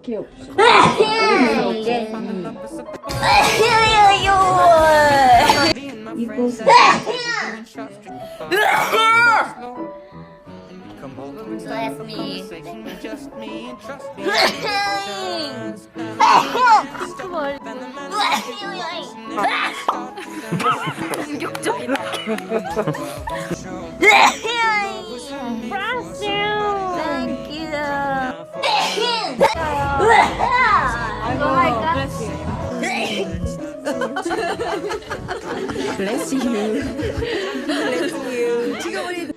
이렇게 없어. 이곳은 Bless me. 공격적이다. Bless you. Thank you. 이거 할까? bless you. bless you. 지금 우리